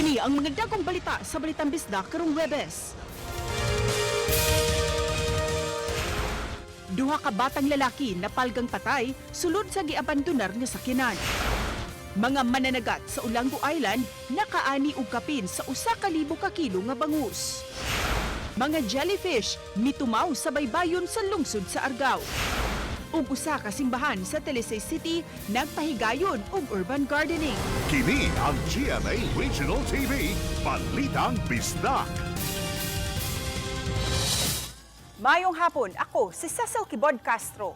Kini ang mga dagong balita sa Balitang Bisda karong Huwebes. Duha ka batang lalaki napalgang patay sulod sa giabandonar nga sakyanan. Mga mananagat sa Ulango Island nakaani og kapin sa 1,000 ka kilo nga bangus. Mga jellyfish mitumaw sa baybayon sa lungsod sa Argao. Ug usa ka simbahan sa Talisay City nagpahigayon og urban gardening. Kini ang GMA Regional TV, Balitang Bisdak. Mayong hapon, ako si Cecil Kibod Castro.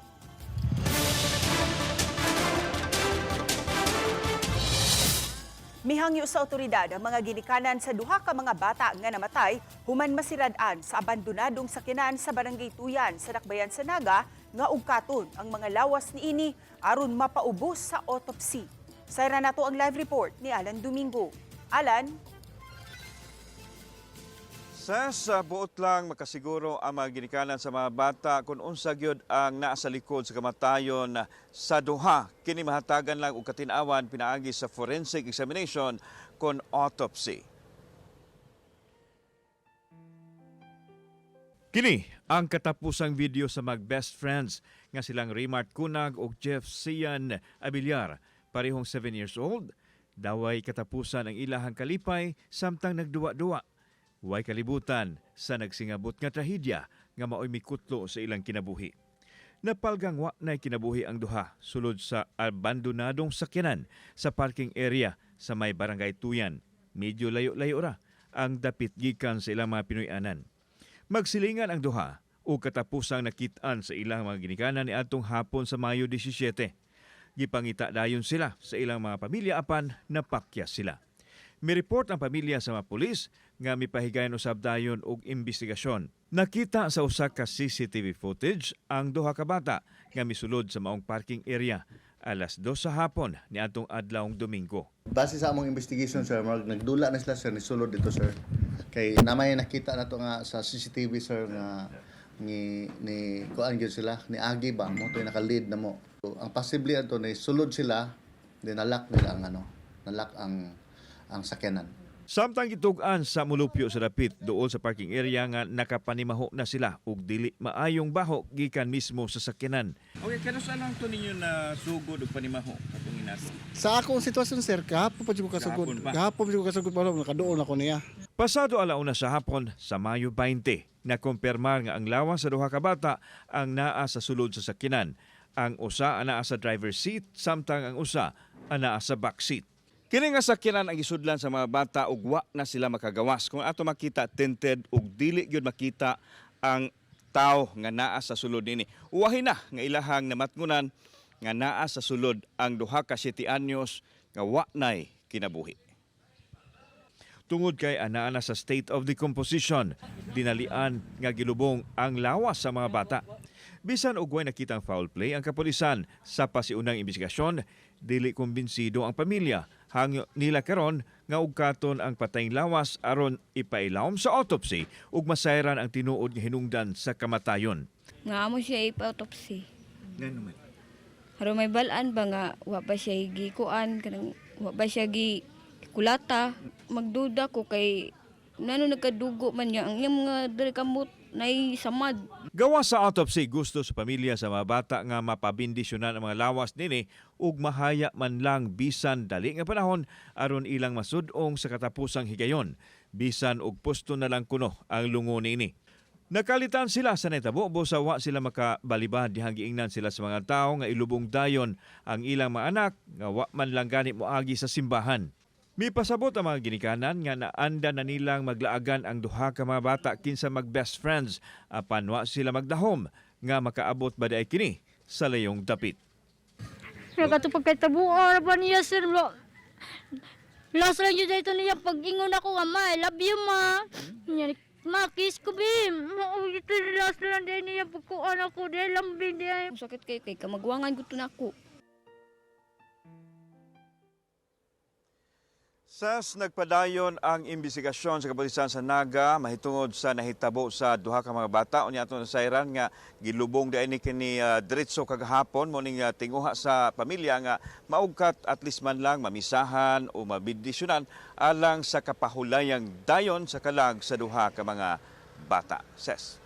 Mihangyo sa otoridad ang mga ginikanan sa duha ka mga bata nga namatay human masirad-an sa abandonadong sakyanan sa Barangay Tuyan sa Dakbayan sa Naga nga ugkaton ang mga lawas niini aron mapaubos sa autopsy. Sayra nato ang live report ni Alan Domingo. Alan? Sa buot lang makasiguro ang mga ginikanan sa mga bata kung unsa gyud ang naa sa likod sa kamatayon sa duha. Kini mahatagan lang og katinawan pinaagi sa forensic examination kon autopsy. Kini ang katapusang video sa mag best friends nga silang Raymart Cunag ug Jeff Sian Abiliar, parehong 7 years old. Daway katapusan ang ilahang kalipay samtang nagduwa-duwa. Way kalibutan sa nagsingabot nga trahedya nga maoy mikutlo sa ilang kinabuhi. Napalgang wa nay kinabuhi ang duha sulod sa abandonadong sakyanan sa parking area sa may Barangay Tuyan. Medyo layo-layo ra ang dapit gikan sa ilang mga Pinoy-anan. Magsilingan ang duha o katapusang nakitaan sa ilang mga ginikanan ni atong hapon sa Mayo 17. Gipangita dayon sila sa ilang mga pamilya apan napakyas sila. May report ang pamilya sa mga pulis nga mipahigayon usab dayon og investigasyon. Nakita sa usa ka CCTV footage ang duha ka bata nga misulod sa maong parking area alas 2 sa hapon ni atong adlawng Domingo. Base sa among investigation, sir, nagdula na sila, sir, ni sulod dito, sir. Kay namay nakita na to nga sa CCTV, sir, nga ni kuan gyud sila, ni Agi ba mo to naka-lead na mo. So, ang possibly ato ni sulod sila, then nalak nila ang sakyanan. Samtang gitugan sa mulupyo sa dapit doon sa parking area nga nakapanimaho na sila ug dili maayong baho gikan mismo sa sakyanan. Okay, kano sa lang to ninyo na sugod ug panimaho katong inato? Sa akong sitwasyon, sir, kahapon pa dyan ko kasugod. Kahapon pa dyan ko kasugod pa lang, nakadoon ako niya. Pasado alauna sa hapon sa Mayo 20, nakumpirmar nga ang lawas sa duha ka bata ang naa sa sulod sa sakyanan. Ang usa anaa sa driver's seat samtang ang usa anaa sa back seat. Kini nga sakyanan ang isudlan sa mga bata ug wa na sila makagawas. Kung ato makita tinted ug dili gyud makita ang tao nga naa sa sulod nini. Uwahi na nga ilahang namatngunan nga naa sa sulod ang duha ka 7 anyos nga wa nay kinabuhi. Tungod kay anaa na sa state of decomposition, dinalian nga gilubong ang lawas sa mga bata. Bisan og way nakitang foul play ang kapulisan sa pasiunang investigasyon, dili kumbinsido ang pamilya. Hangyo nila karon nga ugkaton ang patayng lawas aron ipailawom sa autopsy ug masayran ang tinuod nga hinungdan sa kamatayon. Nga amo siya ipa-autopsy. Ngano man? Haro may balaan ba nga wa ba siya gikuan kanang wa ba siya gi kulata. Magduda ko kay nano nagkadugo man niya ang iyang mga diri kamot nay samad. Gawa sa autopsy, gusto sa pamilya sa mga bata nga mapabindisyonan ang mga lawas nini ug mahaya man lang bisan dali nga panahon aron ilang masudong sa katapusang higayon. Bisan og pusto na lang kuno ang lungo nini. Nakalitan sila sa netabo sa wa sila makabalibad dihang giingnan sila sa mga tawo nga ilubong dayon ang ilang mga anak nga wa man lang gani moagi sa simbahan. Mipasabot ang mga ginikanan nga naanda na nilang maglaagan ang duha ka mga bata kinsa mag best friends apan wa sila magdahom nga makaabot ba day kini sa layong dapit. Nakatupag kay tabuan ba niya, sir? Last lang yun dito niya pag-ingon ako nga, ma, I love you, ma. Ma, kiss ko, bim. Ito last lang din niya pagkuhan ako, dahil lambing din. Sakit kay kamagwangan gusto na ako. Sas nagpadayon ang imbestigasyon sa kapulisan sa Naga mahitungod sa nahitabo sa duha ka mga bata unya aton nasayran nga gilubong daini kini diretso kagahapon mo ning tinguha sa pamilya nga maugkat at least man lang mamisahan o mabidisyonan alang sa kapahulayang dayon sa kalag sa duha ka mga bata. Ses.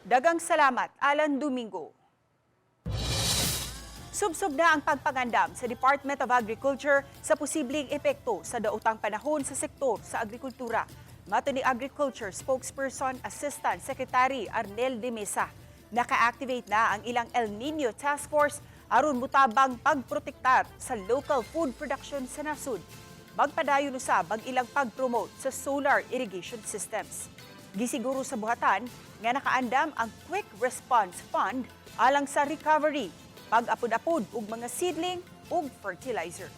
Dagang salamat, Alan Domingo. Subsob na ang pagpangandam sa Department of Agriculture sa posibleng epekto sa daotang panahon sa sektor sa agrikultura. Mato ni Agriculture Spokesperson Assistant Secretary Arnel de Mesa, naka-activate na ang ilang El Nino Task Force aron mutabang pagprotektar sa local food production sa nasud. Magpadayon usab ang ilang pag-promote sa solar irrigation systems. Gisiguro sa buhatan nga nakaandam ang Quick Response Fund alang sa recovery, pag-apod-apod ug mga seedling ug fertilizer.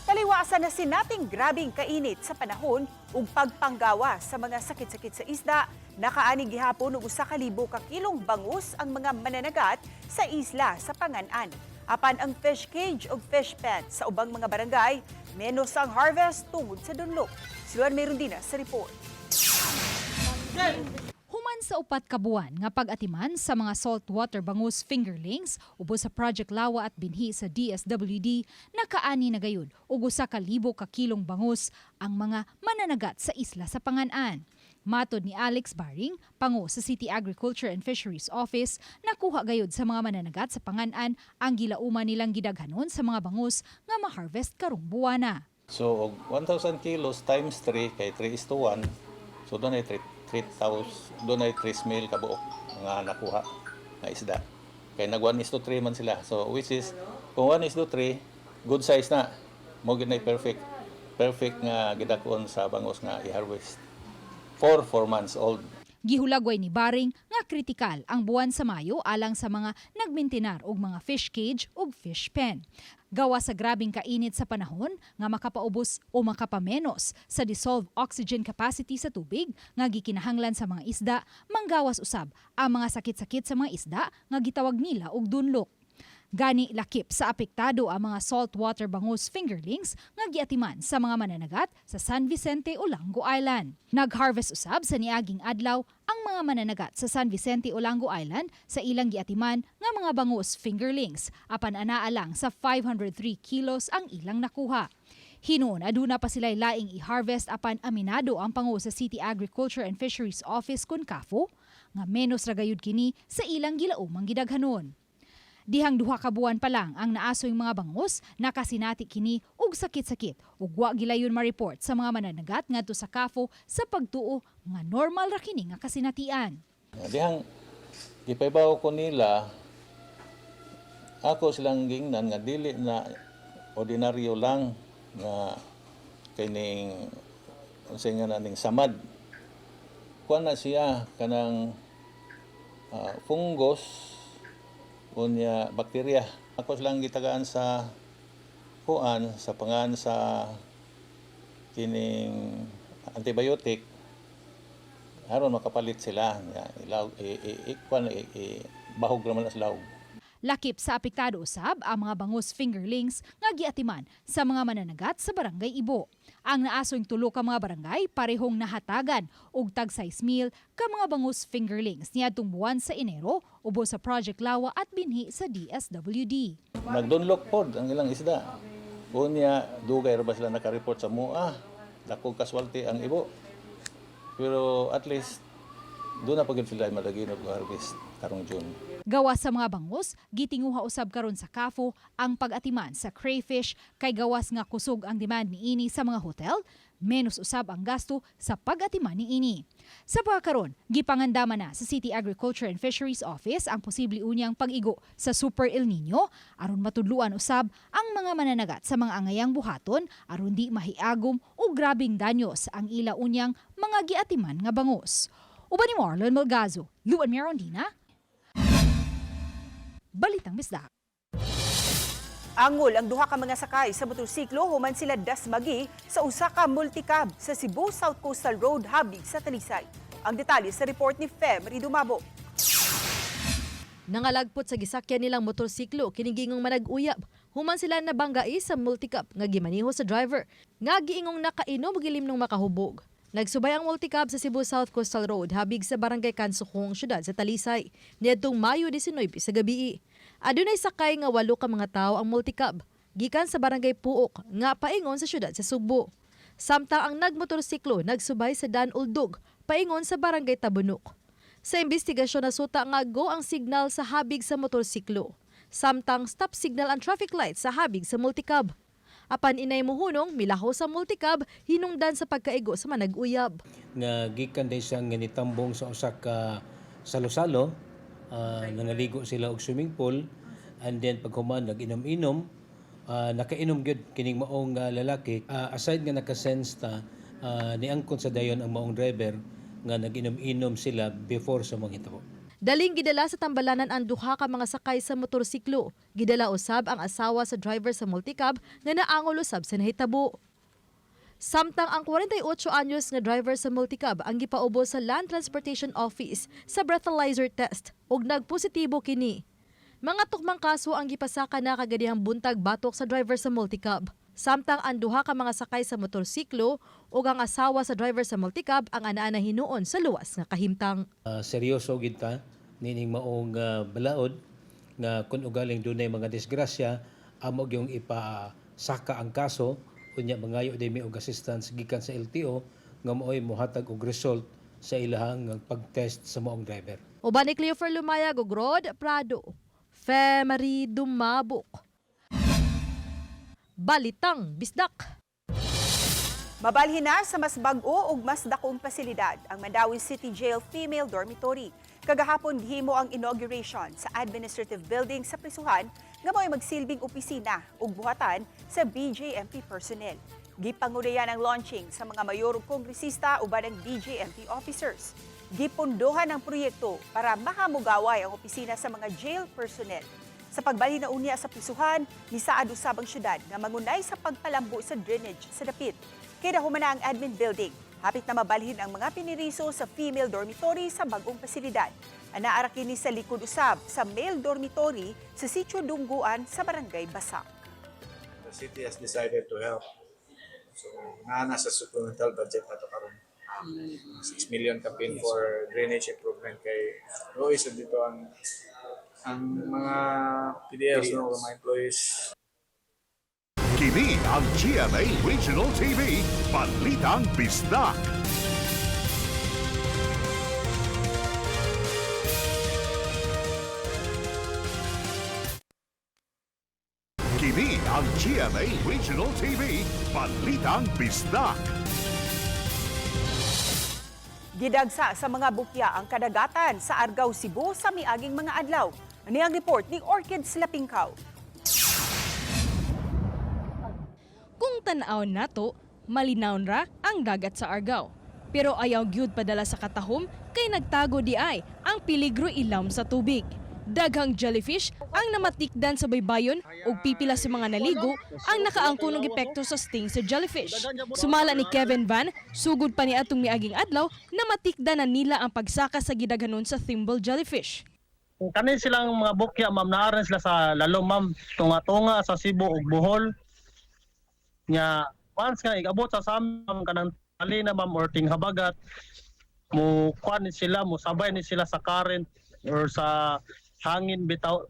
Taliwasan na sinating grabing kainit sa panahon ug pagpanggawa sa mga sakit-sakit sa isda, nakaanig gihapon og 1,000 ka kilong bangus ang mga mananagat sa isla sa Pangan-an. Apan ang fish cage ug fish pen sa ubang mga barangay, menos ang harvest tungod sa dunlok. Siluan Merundina sa report. Human sa 4 ka buwan nga pag-atiman sa mga saltwater bangus fingerlings ubos sa Project Lawa at binhi sa DSWD, nakaani na gayud og 1,000 ka kilong bangus ang mga mananagat sa isla sa Pangan-an. Matod ni Alex Baring, pangu sa City Agriculture and Fisheries Office, nakuha gayud sa mga mananagat sa Pangan-an ang gilauman nilang gidaghanon sa mga bangus nga ma-harvest karong buwana. So, 1,000 kilos times 3 kay 3:1. So, doon ay 3,000, doon ay 3,000 kabuok nga nakuha na isda. Kaya nag 1:3 man sila. So, which is, kung 1:3, good size na. Mo gid na perfect. Perfect nga gidakon sa bangus nga i-harvest. 4 months old. Gihulagway ni Baring nga kritikal ang buwan sa Mayo alang sa mga nagmintinar og mga fish cage ug fish pen. Gawa sa grabing kainit sa panahon nga makapaubos o makapamenos sa dissolved oxygen capacity sa tubig nga gikinahanglan sa mga isda, manggawas usab ang mga sakit-sakit sa mga isda nga gitawag nila og dunlok. Gani lakip sa apektado ang mga saltwater bangus fingerlings nga giatiman sa mga mananagat sa San Vicente, Olango Island. Nag-harvest usab sa niaging adlaw ang mga mananagat sa San Vicente, Olango Island sa ilang giatiman nga mga bangus fingerlings, apan anaa lang sa 503 kilos ang ilang nakuha. Hinuon aduna pa sila'y laing i-harvest apan aminado ang pangu sa City Agriculture and Fisheries Office CONCAFO nga menos ra gayud kini sa ilang gilaumang gidaghanon. Dihang 2 ka buwan pa lang ang naasoy mga bangus, nakasinati kini og sakit-sakit ug wa gilayon ma-report sa mga mananagat ngadto sa CAFO sa pagtuo nga normal ra kini nga kasinatian. Dihang gipaybaw ko nila, ako silang gingnan nga dili na ordinaryo lang nga kining unsay nga naning samad. Kuan na siya kanang fungus unya bakterya. Ako silang gitagaan sa kuan sa pangan sa kining antibiotic aron makapalit sila nga ilaw bahog naman sa laog. Lakip sa apektado usab ang mga bangus fingerlings nga giatiman sa mga mananagat sa Barangay Ibo. Ang naasoyng 3 ka mga barangay parehong nahatagan og tag 6,000 ka mga bangus fingerlings niadtong buwan sa Enero ubos sa Project Lawa at binhi sa DSWD. Nagdunlok pod ang ilang isda. Unya dugay ra ba sila naka-report sa MUA. Dako kaswalti ang Ibo. Pero at least doon na pagid sila madagin og harvest karong June. Gawas sa mga bangus, gitinguha usab karon sa CAFO ang pag-atiman sa crayfish kay gawas nga kusog ang demand niini sa mga hotel, menos usab ang gasto sa pag-atiman niini. Sa pagkakaroon, gipangandaman na sa City Agriculture and Fisheries Office ang posible unyang pag-igo sa Super El Nino aron matudluan usab ang mga mananagat sa mga angayang buhaton aron di mahiagom o grabing danyos ang ila unyang mga giatiman nga bangus. Uban ni Marlon Malgazo, Luan Mirondina, Balitang Bisdak. Angol ang 2 ka mga sakay sa motorsiklo human sila dasmagi sa usa ka multicab sa Cebu South Coastal Road habig sa Talisay. Ang detalye sa report ni Fem Ridumabo. Nangalagpot sa gisakyan nilang motorsiklo kining gingang manag-uyab Human sila nabanggai sa multicab nga gimaniho sa driver nga giingong nakainom gilimnong makahubog. Nagsubay ang multicab sa Cebu South Coastal Road habig sa barangay Kansukong, syudad sa Talisay, niadtong Mayo 19 sa gabi. Adunay sakay nga 8 ka mga tawo ang multicab gikan sa barangay Puok nga paingon sa syudad sa Sugbo. Samtang ang nagmotorsiklo nagsubay sa Dan Uldog paingon sa barangay Tabunok. Sa investigasyon nasuta nga go ang signal sa habig sa motorsiklo. Samtang stop signal ang traffic light sa habig sa multicab. Apan inay muhunong milaho sa multicab hinungdan sa pagkaigo sa manag-uyab. Nga gikan day siyang nitambong sa usa ka salo-salo, nangaligo sila og swimming pool, and then paghuman nag-inom-inom, nakainom gyud kining maong lalaki. Aside nga nakasense ta niangkon sa dayon ang maong driver nga nag-inom-inom sila before sa mga hitabo. Daling gidala sa tambalanan ang duha ka mga sakay sa motorsiklo. Gidala usab ang asawa sa driver sa multicab nga naangol usab sa nahitabo. Samtang ang 48 anyos nga driver sa multicab ang gipaubos sa Land Transportation Office sa breathalyzer test ug nagpositibo kini. Mga tukmang kaso ang gipasaka na kagadihang buntag batok sa driver sa multicab. Samtang ang duha ka mga sakay sa motorsiklo ug ang asawa sa driver sa multicab ang anaa hinuon sa luwas nga kahimtang. Seryoso gid ta nining maong balaod nga kun ugaling dunay mga disgrasya amo gyung ipasaka ang kaso unya mangayo day mi og assistance gikan sa LTO nga moy mohatag og result sa ilahang pagtest sa maong driver. Uban ni Cleofer Lumayag ug Rod Prado, Femari Dumabok. Balitang Bisdak. Mabalhin na sa mas bag-o ug mas dakong pasilidad ang Mandawi City Jail Female Dormitory. Kagahapon gihimo ang inauguration sa administrative building sa prisuhan nga mo'y magsilbing opisina ug buhatan sa BJMP personnel. Gipangunayan ang launching sa mga mayor ug kongresista uban ang BJMP officers. Gipundohan ang proyekto para mahamugaway ang opisina sa mga jail personnel. Sa pagbalhin na unya sa prisuhan, nisaad usab ang syudad nga mangunay sa pagpalambo sa drainage sa dapit. Kaya humana ang admin building. Hapit na mabalhin ang mga piniriso sa female dormitory sa bagong pasilidad. Anaara kini sa likod usab sa male dormitory sa Sitio Dungguan sa Barangay Basak. The city has decided to help. So, nasa supplemental budget na ito karon. 6 million kapin for drainage improvement kay Royce dito ang mga PDLs, no, mga employees. Kini ang GMA Regional TV, Balitang Bisdak. Kini ang GMA Regional TV, Balitang Bisdak. Gidagsa sa mga bukya ang kadagatan sa Argao, Cebu sa miaging mga adlaw. Ani ang report ni Orchid Slapingkaw. Kung tan-aw nato, malinaw ra ang dagat sa Argao. Pero ayaw gyud padala sa katahom kay nagtago di ay ang peligro ilawom sa tubig. Daghang jellyfish ang namatikdan sa baybayon ug pipila sa mga naligo ang nakaangko ng epekto sa sting sa jellyfish. Sumala ni Kevin Van, sugod pa ni atong miaging adlaw na matikdan na nila ang pagsaka sa gidaghanon sa thimble jellyfish. Kanin silang mga bukya, ma'am, naaran sila sa lalom, ma'am, tunga-tunga sa Cebu ug Bohol. Nya once nga igabot sa samam kanang talina, ma'am, or tinghabagat, mo kuan ni sila, mo sabay ni sila sa current or sa hangin bitaw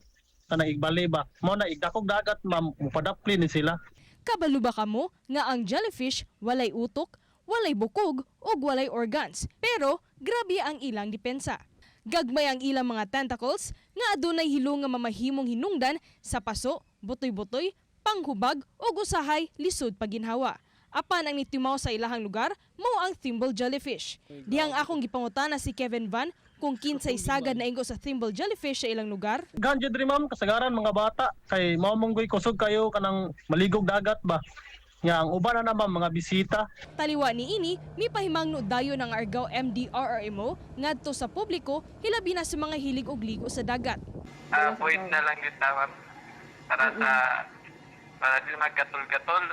kana igbali ba. Mo na igdakog dagat, ma'am, mupadapli ni sila. Kabalo ba kamo nga ang jellyfish walay utok, walay bukog ug walay organs, pero grabe ang ilang depensa. Gagmay ang ilang mga tentacles nga adunay hilo nga mamahimong hinungdan sa paso, butoy-butoy, panghubag o usahay lisod paginhawa. Apan ang nitimaw sa ilahang lugar mao ang thimble jellyfish. Dihang akong gipangutana si Kevin Van kung kinsay sagad na ingo sa thimble jellyfish sa ilang lugar. Ganjud ri, ma'am, kasagaran mga bata kay mao monggoy kusog kayo kanang maligog dagat ba. Nya ang uban na naman mga bisita. Taliwa ni ini, mipahimangno dayon ng Argao MDRRMO ngadto sa publiko hilabi na sa mga hilig og ligo sa dagat. Point na lang yun tawag para di magkatol-katol,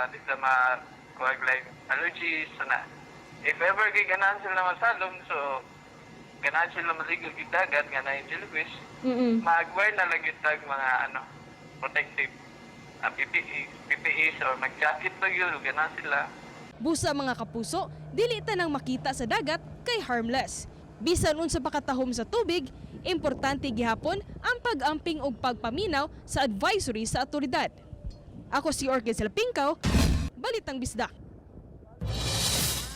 di sa ma-coagulate allergies, na. If ever kay ganahan sila masalom, so ganahan sila maligog yung dagat, ganahan yung jellyfish, mag-wear na lang yung tag mga protective PPEs or mag-jacket pa yun, gana sila. Busa mga kapuso, dili ta nang makita sa dagat kay harmless. Bisan unsa pa katahom sa tubig, importante gihapon ang pag-amping og pagpaminaw sa advisory sa awtoridad. Ako si Orchid Salpingkaw, Balitang Bisdak.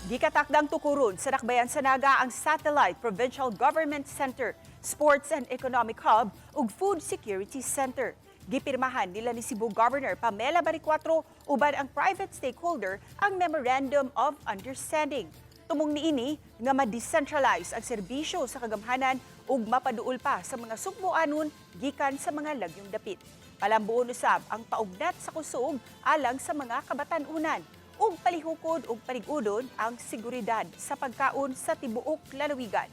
Gikatakdang tukuron sa Dakbayan sa Naga ang Satellite Provincial Government Center, Sports and Economic Hub ug Food Security Center. Gipirmahan nila ni Cebu Governor Pamela Baricuatro uban ang private stakeholder ang Memorandum of Understanding. Tumong niini nga ma-decentralize ang serbisyo sa kagamhanan ug mapaduol pa sa mga sugboanon gikan sa mga lagyong dapit. Palambuon usab ang paugnat sa kusog alang sa mga kabatan-unan ug palihukod ug palig-udon ang seguridad sa pagkaon sa tibuok lalawigan.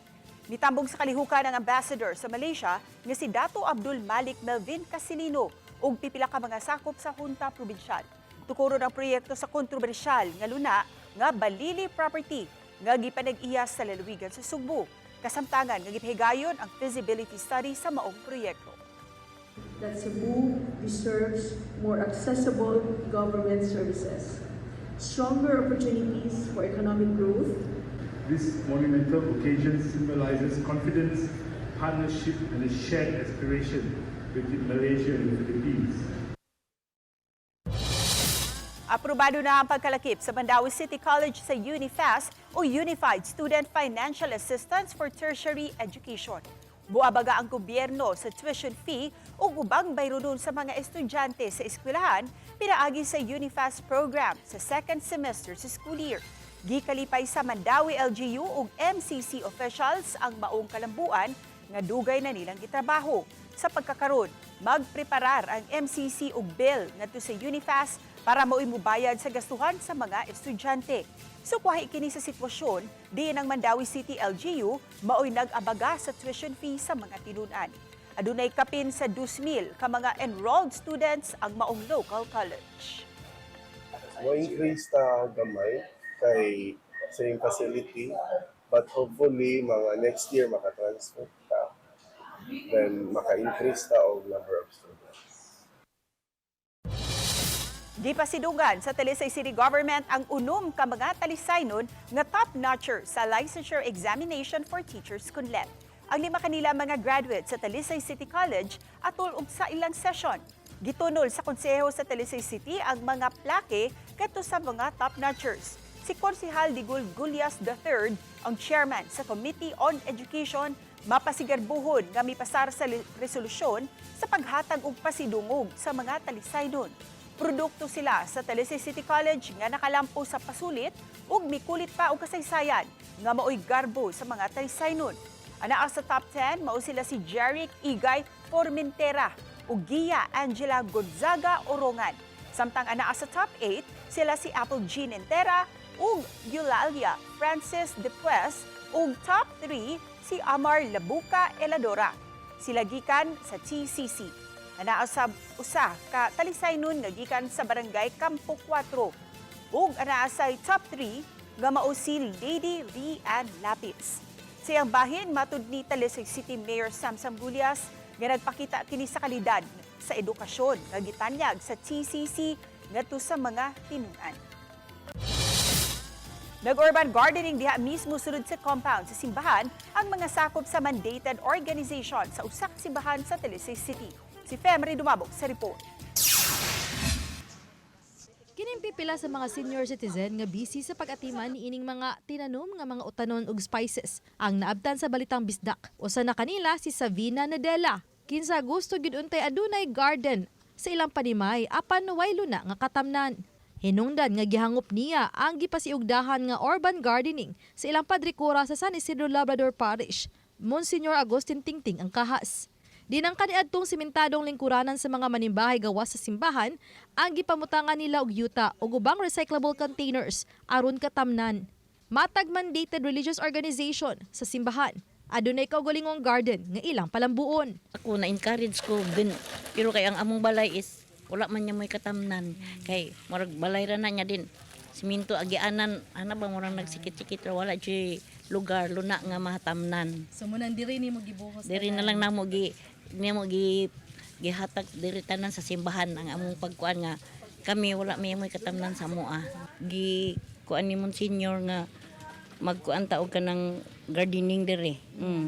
Nitambong sa kalihukan ang ambassador sa Malaysia nga si Dato Abdul Malik Melvin Casilino ug pipila ka mga sakop sa Junta Provincial. Tukuron ang proyekto sa kontrobersyal nga luna nga Balili property nga gipanag-iya sa lalawigan sa Sugbo. Kasamtangan nga gipahigayon ang feasibility study sa maong proyekto. That Cebu deserves more accessible government services, stronger opportunities for economic growth. This monumental occasion symbolizes confidence, partnership, and a shared aspiration between Malaysia and the Philippines. Aprobado na ang pagkalakip sa Mandaue City College sa UniFAS o Unified Student Financial Assistance for Tertiary Education. Buabaga ang gobyerno sa tuition fee o ubang bayronon sa mga estudyante sa eskwelahan pinaagi sa UniFAS program sa second semester sa school year. Gikalipay sa Mandaue LGU ug MCC officials ang maong kalambuan nga dugay na nilang gitrabaho. Sa pagkakaron, magpreparar ang MCC og bill ngadto sa UniFAS para mao'y mubayad sa gastuhan sa mga estudyante. Sukwahi kini sa sitwasyon, diin ang Mandaue City LGU mao'y nag-abaga sa tuition fee sa mga tinunan. Adunay kapin sa 2,000 ka mga enrolled students ang maong local college. Mo-increase ta gamay kay same facility, but hopefully mga next year maka-transfer ta, then maka-increase ta og number of students. Di pasidugan sa Talisay City Government ang unom ka mga talisaynon nga top-notcher sa licensure examination for teachers kunlet. Ang 5 kanila mga graduate sa Talisay City College atol og sa ilang session. Gitunol sa konseho sa Talisay City ang mga plake kadto sa mga top-notchers. Si Konsehal Digul Gulyas III, ang chairman sa Committee on Education, mapasigarbuhon nga mipasar sa resolusyon sa paghatag og pasidungog sa mga talisaynon. Produkto sila sa Talisay City College nga nakalampo sa pasulit ug mikulit pa og kasaysayan nga maoy garbo sa mga talisaynon. Anaa sa top 10 mao sila si Jeric Igay Formentera ug Gia Angela Gonzaga Orongan. Samtang anaa sa top 8 sila si Apple Jean Entera ug Eulalia Francis Depues ug top 3 si Amar Labuca Eladora. Sila gikan sa TCC. Anaa sa usa ka talisaynon nga gikan sa barangay Campo 4 ug anaa sa top 3 nga mao si Lady Rian Lapis. Siyang bahin matud ni Talisay City Mayor Sam Gulyas nga nagpakita kini sa kalidad sa edukasyon nga gitanyag sa TCC ngadto sa mga tinunan. Nag-urban gardening diha mismo sulod sa compound sa simbahan ang mga sakop sa mandated organization sa usak simbahan sa Talisay City. Si Femry Dumabog sa report. Kinimpipila sa mga senior citizen nga busy sa pag-atiman ni ining mga tinanom nga mga utanon ug spices ang naabtan sa Balitang Bisdak. Usa na kanila si Savina Nadella. Kinsa gusto gyud untay adunay garden sa ilang panimay apan way luna nga katamnan. Hinungdan nga gihangop niya ang gipasiugdahan nga urban gardening sa ilang padrikura sa San Isidro Labrador Parish. Monsignor Agustin Tingting ang kahas. Dinang kaniadtong simentadong lingkuranan sa mga manimbahay gawas sa simbahan ang gipamutangan nila og yuta ug ubang recyclable containers aron katamnan. Matag mandated religious organization sa simbahan. Adunay kaugalingong garden nga ilang palambuon. Ako na-encourage ko pero kay ang among balay is wala man niya may katamnan kay murag balay ra na niya din siminto agianan ana ba murang nagsikit-sikit ra wala jay lugar luna nga mahatamnan. So mo nang diri nimo gibuhos. Diri na lang namo gi gihatag diri tanan sa simbahan ang among pagkuan nga kami wala may katamnan sa moa. Gi kuan ni Monsignor nga magkuan ta og kanang gardening diri.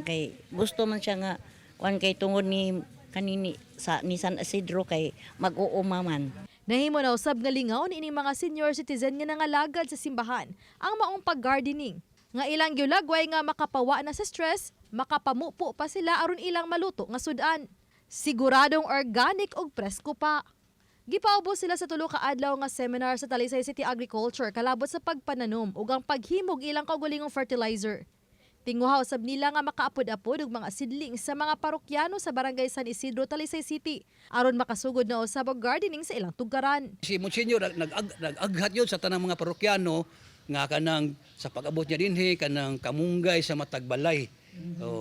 Kay gusto man siya nga kuan kay tungod ni kanini sa ni San Isidro kay mag-uumaman. Nahimo na usab nga lingaw ni ining mga senior citizen nga nangalagad sa simbahan ang maong pag-gardening. Nga ilang gyulagway nga makapawa na sa stress, makapamupo pa sila aron ilang maluto nga sudan. Siguradong organic og presko pa. Gipaubos sila sa tulo ka adlaw nga seminar sa Talisay City Agriculture kalabot sa pagpananom ug ang paghimog ilang kaugalingong fertilizer. Tinguha usab nila nga makaapod-apod og mga sidling sa mga parokyano sa Barangay San Isidro, Talisay City aron makasugod na usab og gardening sa ilang tugaran. Si Monsignor nag-aghat yun sa tanang mga parokyano nga kanang sa pag-abot niya dinhi kanang kamunggay sa matag balay.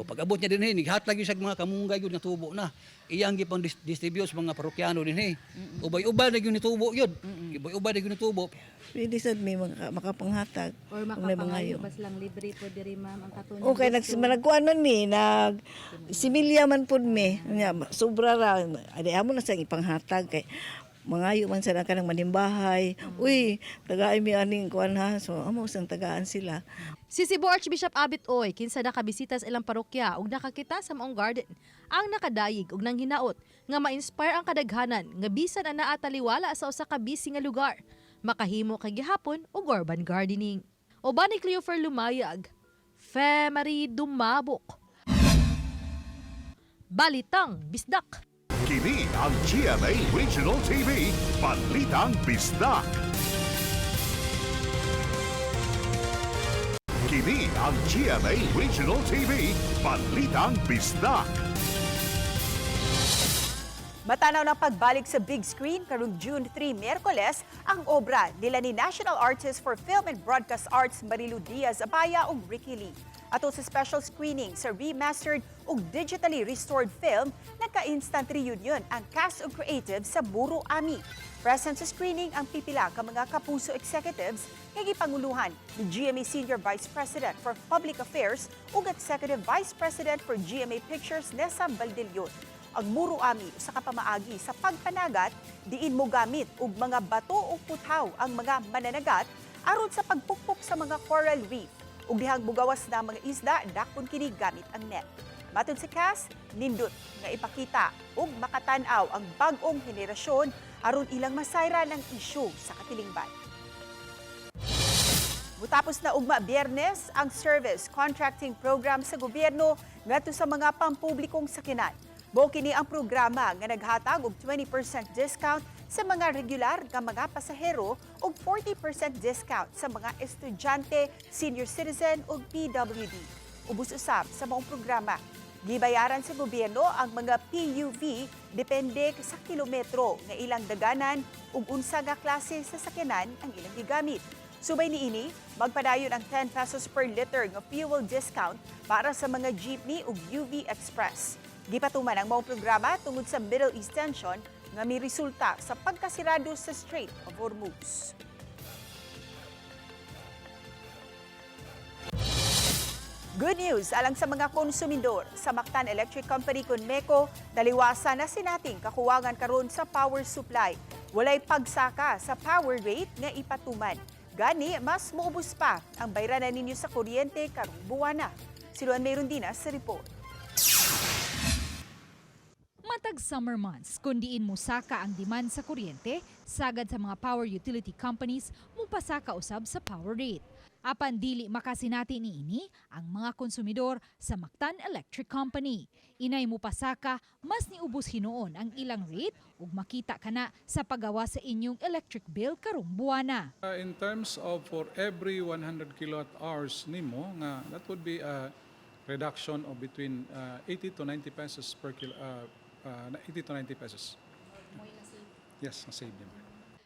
Pag-abot niya dinhi nighatag yun sa mga kamunggay yun nga tubo na. Iyang gipang distribute sa mga parokyano dinhi. Ubay-ubay na yun tubo yun. Ubay-ubay na yun tubo. Pwede sad may makapanghatag. Or makapangayo ba silang libre po diri ma'am ang katunyang. Okay, nagsimalaguan man mi, similya man pud mi. Sobra ra, adi amo na sa ipanghatag kay mangayo man sa kanang manimbahay. Uy, tagaan mi aning kuan ha. So amo sang tagaan sila. Si Cebu Archbishop Abit Oy kinsa nakabisita sa ilang parokya ug nakakita sa maong garden. Ang nakadayig ug nang hinaot nga ma-inspire ang kadaghanan nga bisan ana ataliwala sa usa ka busy nga lugar. Makahimo kay gihapon og urban gardening. Uban ni Cleofer Lumayag, Femari Dumabok. Balitang Bisdak. Kini ang GMA Regional TV, Balitang Bisdak. Kini ang GMA Regional TV, Balitang Bisdak. Matanaw ng pagbalik sa big screen karong June 3, Miyerkules, ang obra nila ni National Artist for Film and Broadcast Arts Marilu Diaz Abaya ug Ricky Lee. Ato sa special screening sa remastered ug digitally restored film, nagka-instant reunion ang cast ug creative sa Buro Ami. Present sa screening ang pipila ka mga kapuso executives nga gipanguluhan ni GMA Senior Vice President for Public Affairs ug Executive Vice President for GMA Pictures Nessa Baldillion. Ang Buro Ami sa kapamaagi sa pagpanagat, diin mo gamit og mga bato o puthaw ang mga mananagat aron sa pagpukpok sa mga coral reef ug dihang mugawas na mga isda dakpon kini gamit ang net. Matod sa cast, nindot nga ipakita ug makatan-aw ang bag-ong henerasyon aron ilang masayra ng isyu sa katilingban. Matapos na ugma Biyernes ang service contracting program sa gobyerno ngadto sa mga pampublikong sakyanan. Mao kini ang programa nga naghatag og 20% discount sa mga regular nga mga pasahero ug 40% discount sa mga estudyante, senior citizen ug PWD. Ubos usab sa maong programa, gibayaran sa gobyerno ang mga PUV depende sa kilometro nga ilang daganan ug unsa nga klase sa sakyanan ang ilang gigamit. Subay niini, magpadayon ang 10 pesos per liter nga fuel discount para sa mga jeepney ug UV Express. Gipatuman ang maong programa tungod sa Middle East tension nga may resulta sa pagkasirado sa Strait of Hormuz. Good news alang sa mga konsumidor sa Mactan Electric Company kun MECO, daliwasan na sinating kakuwangan karon sa power supply. Walay pagsaka sa power rate nga ipatuman. Gani, mas muubos pa ang bayranan ninyo sa kuryente karong buwana. Si Luan Mayrondina sa report. Matag summer months, kung diin mo saka ang demand sa kuryente, sagad sa mga power utility companies, mupasaka usab sa power rate. Apan dili makasinati niini ang mga konsumidor sa Mactan Electric Company. Inay mupasaka, mas niubos hinuon ang ilang rate ug makita kana sa paggawa sa inyong electric bill karong buwana. In terms of for every 100 kilowatt hours nimo, nga that would be a reduction of between 80 to 90 pesos per 80 to 90 pesos. Yes, na-save niya.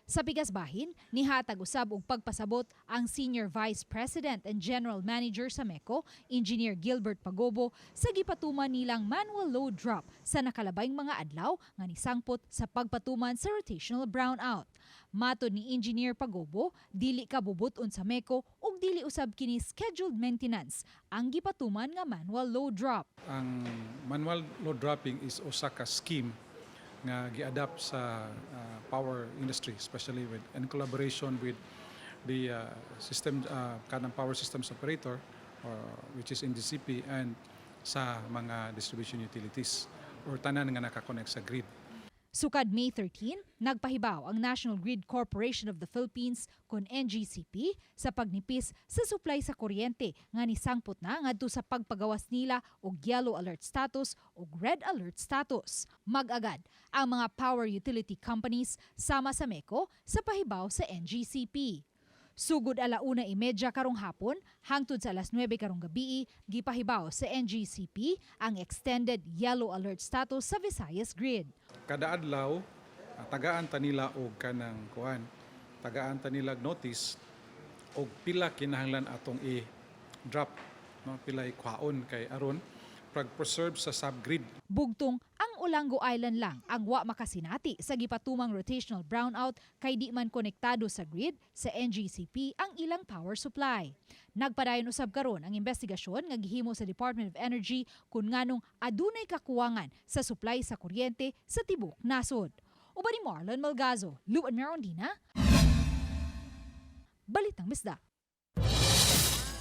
Sa bigas bahin, nihatag usab og pagpasabot ang Senior Vice President and General Manager sa MECO, Engineer Gilbert Pagobo, sa gipatuman nilang manual load drop sa nakalabayng mga adlaw nga nisangpot sa pagpatuman sa rotational brownout. Matod ni Engineer Pagobo, dili kabubuton sa MECO ug dili usab kini scheduled maintenance ang gipatuman nga manual load drop. Ang manual load dropping is usa ka scheme nga gi-adapt sa power industry, especially in collaboration with the system kanang power systems operator, which is NGCP, and sa mga distribution utilities or tanan nga nakakonect sa grid. Sukad May 13, nagpahibaw ang National Grid Corporation of the Philippines kon NGCP sa pagnipis sa supply sa kuryente nga nisangpot na ngadto sa pagpagawas nila og yellow alert status ug red alert status. Mag-agad ang mga power utility companies sama sa MECO sa pahibaw sa NGCP. Sugod 1:30 karong hapon hangtod sa 9 karong gabi, gipahibaw sa NGCP ang extended yellow alert status sa Visayas Grid. Kada adlaw tagaan ta nila og kanang tagaan ta nila notice og pila kinahanglan atong i-drop, no, pila ikwaon kay aron pag-preserve sa subgrid. Bugtong ang Olango Island lang ang wa makasinati sa gipatumang rotational brownout kay di man konektado sa grid sa NGCP ang ilang power supply. Nagpadayon usab karon ang investigasyon nga gihimo sa Department of Energy kung nganong adunay kakuwangan sa supply sa kuryente sa tibok nasod. Uban ni Marlon Malgazo, Luan Merondina, Balitang Misda.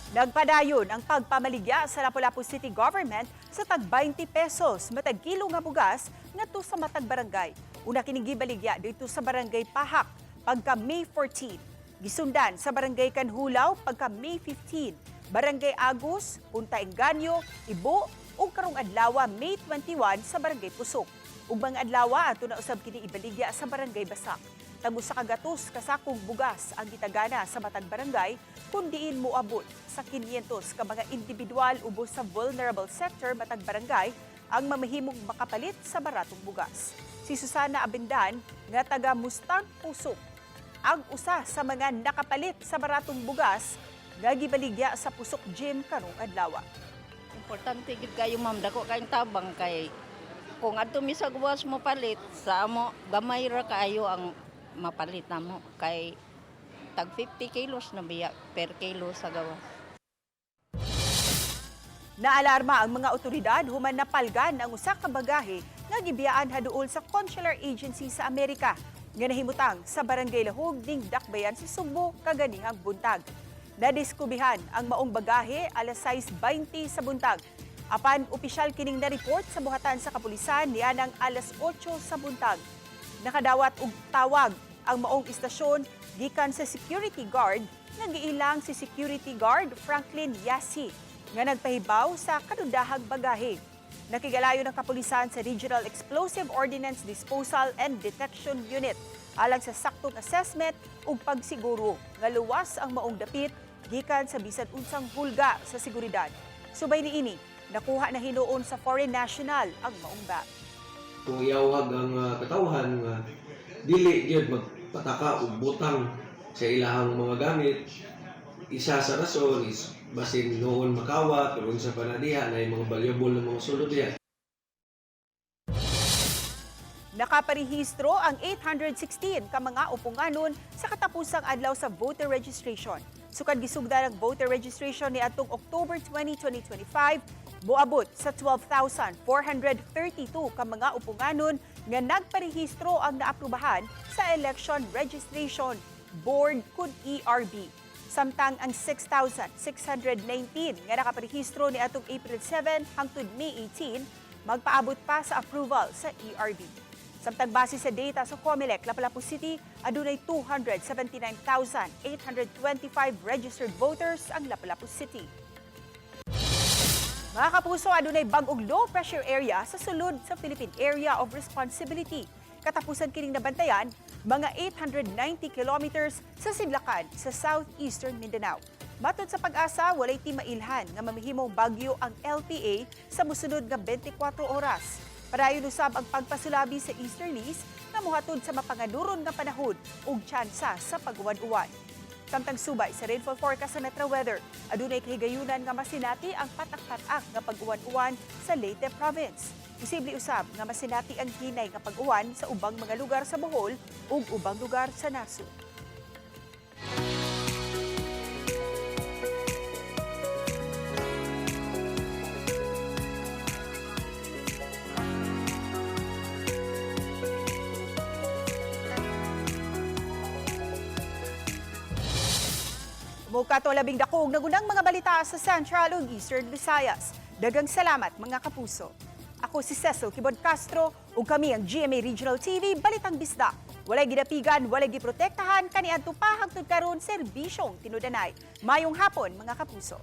Nagpadayon ang pagpamaligya sa Lapu-Lapu City Government sa tag 20 pesos matag kilo nga bugas ngadto sa matag barangay. Una kining gibaligya dito sa barangay Pahak pagka May 14. Gisundan sa barangay Kanhulaw pagka May 15. Barangay Agus, Punta Enganyo, Ibo ug karong adlaw May 21 sa barangay Pusok. Ug mga adlaw ato na usab kini ibaligya sa barangay Basak. Tagos sa kagatos kasakong bugas ang gitagana sa matag barangay kun diin moabot sa 500 ka mga individual ubos sa vulnerable sector matag barangay ang mamahimong makapalit sa baratong bugas. Si Susana Abendan nga taga Mustang Pusok ang usa sa mga nakapalit sa baratong bugas nga gibaligya sa Pusok Gym karong adlaw. Importante gid kayo ma'am, dako kayong tabang kay kung adto mi sa gawas mo palit sa amo gamay ra kaayo ang mapalit na mo kay tag 50 kilos na biya per kilo sa gawas. Naalarma ang mga otoridad human napalgan ang usa ka bagahe nga gibiyaan haduol sa Consular Agency sa Amerika nga nahimutang sa Barangay Lahog ning Dakbayan sa Sugbo kaganihang buntag. Nadiskubihan ang maong bagahe alas 6:20 sa buntag. Apan opisyal kining na-report sa buhatan sa kapulisan nianang alas 8 sa buntag. Nakadawat og tawag ang maong istasyon gikan sa security guard nga giilang si Security Guard Franklin Yasi nga nagpahibaw sa kadudahang bagahe. Nakigalayo ng kapulisan sa Regional Explosive Ordnance Disposal and Detection Unit alang sa saktong assessment ug pagsiguro nga luwas ang maong dapit gikan sa bisan unsang hulga sa seguridad. Subay niini, nakuha na hinuon sa foreign national ang maong bag. Kung iawhag ang katawhan nga dili gyud magpataka og butang sa ilahang mga gamit, isa sa rason is basin noon makawat kung sa panadiha na yung mga valuable na mga sulod diha. Nakaparehistro ang 816 ka mga upunganon sa katapusang adlaw sa voter registration. Sukad gisugdan ang voter registration ni atong October 20, 2025, moabot sa 12,432 ka mga upunganon nga nagparehistro ang naaprubahan sa Election Registration Board kun ERB. Samtang ang 6,619 nga nakaparehistro ni atong April 7 hangtod May 18 magpaabot pa sa approval sa ERB. Samtang base sa data sa COMELEC, Lapu-Lapu City, adunay 279,825 registered voters ang Lapu-Lapu City. Mga kapuso, adunay bag-ong low pressure area sa sulod sa Philippine Area of Responsibility. Katapusan kining nabantayan, mga 890 kilometers sa sidlakan sa southeastern Mindanao. Matod sa Pag-asa, walay timailhan nga mamihimong bagyo ang LPA sa mosunod nga 24 oras. Padayon usab ang pagpasulabi sa easterlies na mohatod sa mapanganuron nga panahon ug tsansa sa pag-uwan-uwan. Samtang subay sa rainfall forecast sa Metro Weather, adunay kahigayunan nga masinati ang patak-patak nga pag-uwan-uwan sa Leyte Province. Posible usab nga masinati ang hinay nga pag-uwan sa ubang mga lugar sa Bohol ug ubang lugar sa nasod. Mukato labing dakog na gunang mga balita sa Central ug Eastern Visayas. Dagang salamat mga kapuso. Ako si Cecil Kibod Castro ug kami ang GMA Regional TV Balitang Bisda. Walay gidapigan, walay giprotektahan kaniadto pa hangtod karon serbisyong tinudanay. Mayong hapon mga kapuso.